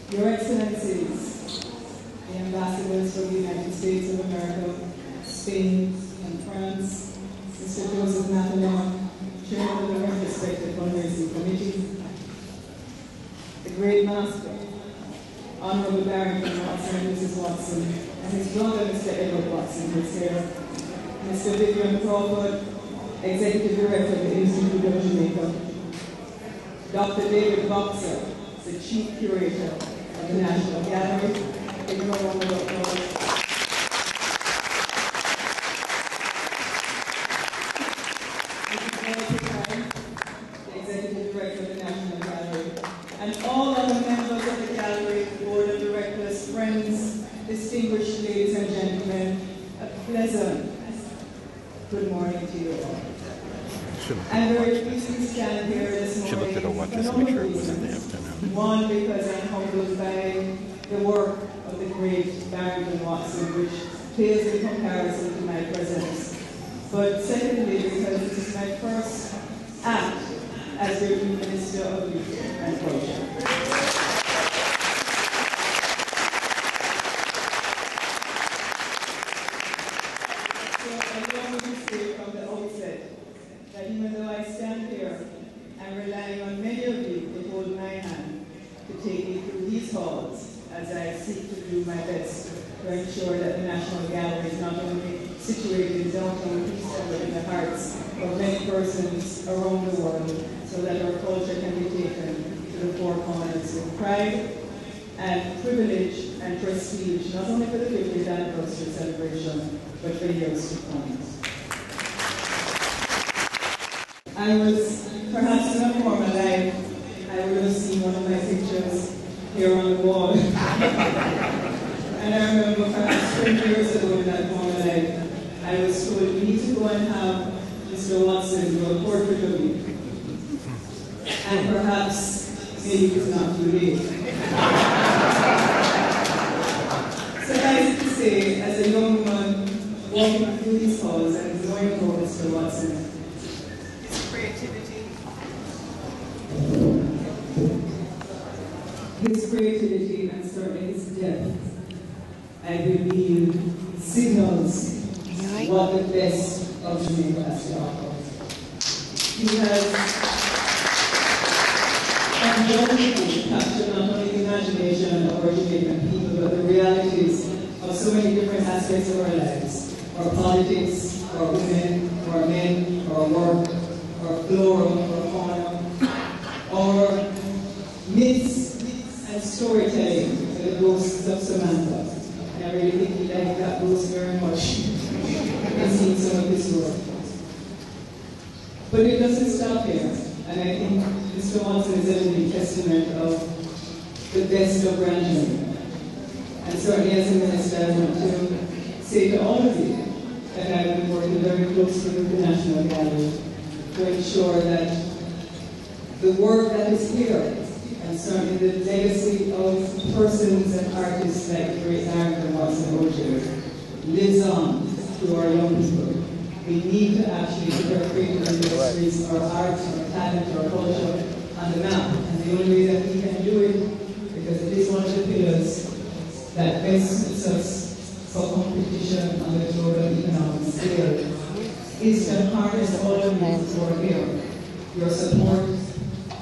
Your Excellencies, the ambassadors from the United States of America, Spain, and France, Mr. Joseph Nathaniel, Chairman of the respected fundraising committee, the great master, Honorable Barrington Watson and Mrs. Watson, and his brother, Mr. Edward Watson, who is here, Mr. Vivian Crawford, Executive Director of the Institute of Jamaica, Dr. David Boxer, the Chief Curator of the National Gallery. Give him a round of applause. The Executive Director of the National Gallery, and all other members of the Gallery, Board of Directors, friends, distinguished ladies and gentlemen, a pleasant good morning to you all. I'm very pleased to stand here this morning. Should look at her watch just to make sure it was in the afternoon. One, because I'm humbled by the work of the great Barrington Watson, which pales in comparison to my presence. But secondly, because this is my first act as the Minister of Youth and Culture. Even though I stand here, I'm relying on many of you to hold my hand to take me through these halls as I seek to do my best to ensure that the National Gallery is not only situated in downtown Kingston, but in the hearts of many persons around the world, so that our culture can be taken to the four corners with pride and privilege and prestige, not only for the 50th anniversary celebration, but for years to come. I was, perhaps in a former life, I would have seen one of my pictures here on the wall. And I remember perhaps 20 years ago in that former life, I was told, you need to go and have Mr. Watson do a portrait of you. And perhaps maybe it's not too late. Suffice to say, as a young woman walking through these halls and knowing about Mr. Watson, his creativity and certainly his depth, I believe, signals what the best of Jamaica has to offer. He has undoubtedly captured not only the imagination of our Jamaican people, but the realities of so many different aspects of our lives. Our politics, our women, our men, our work, our flora, our fauna, our myths and storytelling for the ghosts of Samantha. And I really think he liked that ghost very much in seeing some of his work. But it doesn't stop here. And I think Mr. Watson is a living testament of the best of Grand Jamaica. And certainly as a minister, I want to say to all of you that I've been working very closely with the National Gallery to ensure that the work that is here, and certainly the legacy of persons and artists like the great Barrington Watson lives on through our young people. We need to actually put our creative industries, our art, our talent, our culture on the map. And the only way that we can do it, because it is one of the pillars that best suits us for competition on the global economic scale, is to harness all of you who are here. Your support,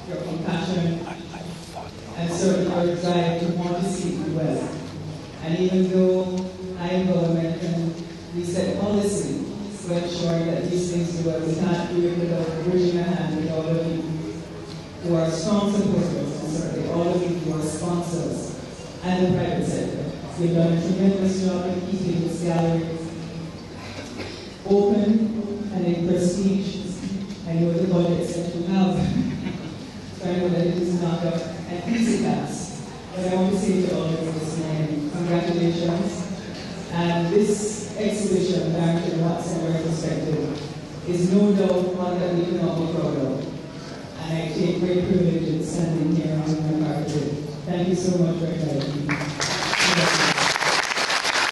your compassion, and certainly your drive to want to see you well. And even though I am government and we set policy to ensure that these things do well, we can't do it without bridging a hand with all of you who are strong supporters, and certainly all of you who are sponsors, and the private sector. You've done a tremendous job in keeping this gallery open and in prestige. I know the budgets that you have, so I know that it is not an easy task. But I want to say to all of you this morning, congratulations. And this exhibition, Barrington Watson Retrospective, is no doubt one that we can all be proud of. And I take great privilege in standing here on my part today. Thank you so much for inviting me.